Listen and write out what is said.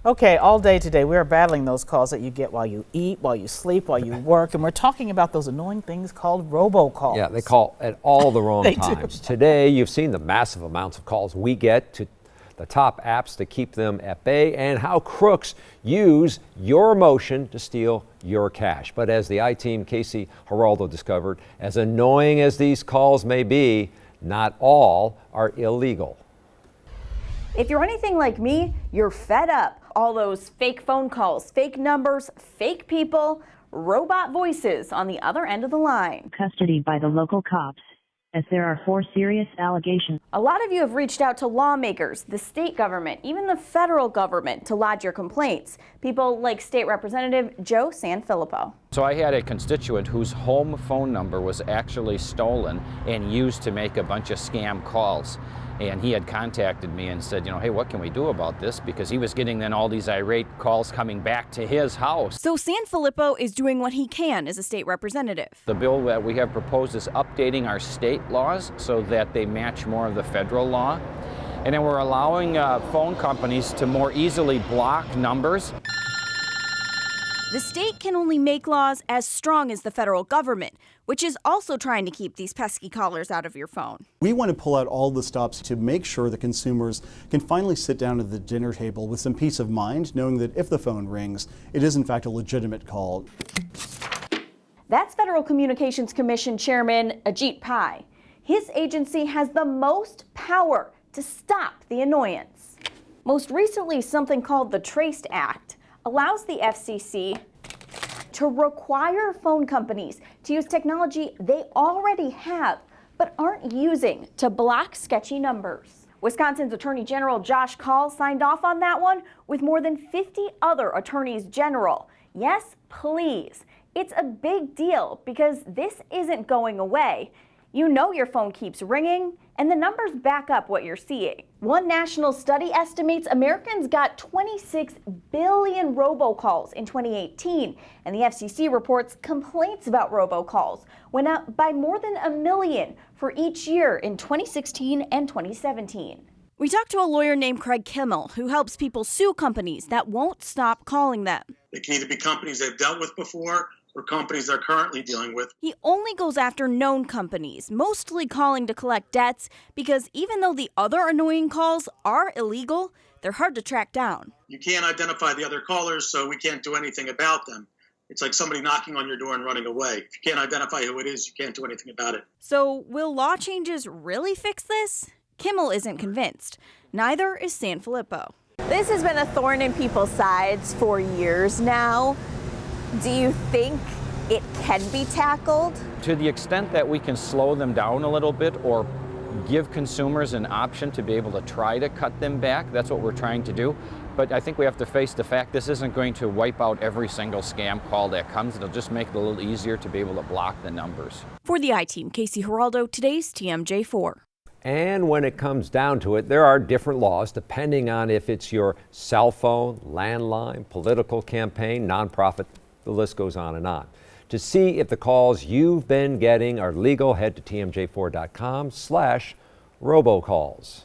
Okay, all day today we are battling those calls that you get while you eat, while you sleep, while you work, and we're talking about those annoying things called robocalls. Yeah, they call at all the wrong They times. do. Today, you've seen the massive amounts of calls we get to the top apps to keep them at bay and how crooks use your emotion to steal your cash. But as the I-Team Casey Geraldo discovered, as annoying as these calls may be, not all are illegal. If you're anything like me, you're fed up. All those fake phone calls, fake numbers, fake people, robot voices on the other end of the line. Custody by the local cops, as there are 4 serious allegations. A lot of you have reached out to lawmakers, the state government, even the federal government to lodge your complaints. People like State Representative Joe Sanfilippo. So I had a constituent whose home phone number was actually stolen and used to make a bunch of scam calls. And he had contacted me and said, hey, what can we do about this? Because he was getting then all these irate calls coming back to his house. So Sanfilippo is doing what he can as a state representative. The bill that we have proposed is updating our state laws so that they match more of the federal law. And then we're allowing phone companies to more easily block numbers. The state can only make laws as strong as the federal government, which is also trying to keep these pesky callers out of your phone. We want to pull out all the stops to make sure that consumers can finally sit down at the dinner table with some peace of mind, knowing that if the phone rings, it is in fact a legitimate call. That's Federal Communications Commission Chairman Ajit Pai. His agency has the most power to stop the annoyance. Most recently, something called the Traced Act allows the FCC to require phone companies to use technology they already have but aren't using to block sketchy numbers. Wisconsin's Attorney General Josh Kaul signed off on that one with more than 50 other attorneys general. Yes, please. It's a big deal because this isn't going away. You know your phone keeps ringing, and the numbers back up what you're seeing. One national study estimates Americans got 26 billion robocalls in 2018, and the FCC reports complaints about robocalls went up by more than 1 million for each year in 2016 and 2017. We talked to a lawyer named Craig Kimmel, who helps people sue companies that won't stop calling them. It can either be companies they've dealt with before or companies they're currently dealing with. He only goes after known companies, mostly calling to collect debts, because even though the other annoying calls are illegal, they're hard to track down. You can't identify the other callers, so we can't do anything about them. It's like somebody knocking on your door and running away. If you can't identify who it is, you can't do anything about it. So will law changes really fix this? Kimmel isn't convinced. Neither is Sanfilippo. This has been a thorn in people's sides for years now. Do you think it can be tackled? To the extent that we can slow them down a little bit or give consumers an option to be able to try to cut them back, that's what we're trying to do. But I think we have to face the fact this isn't going to wipe out every single scam call that comes. It'll just make it a little easier to be able to block the numbers. For the I-Team, Casey Geraldo, today's TMJ4. And when it comes down to it, there are different laws depending on if it's your cell phone, landline, political campaign, nonprofit. The list goes on and on. To see if the calls you've been getting are legal, head to tmj4.com/robocalls.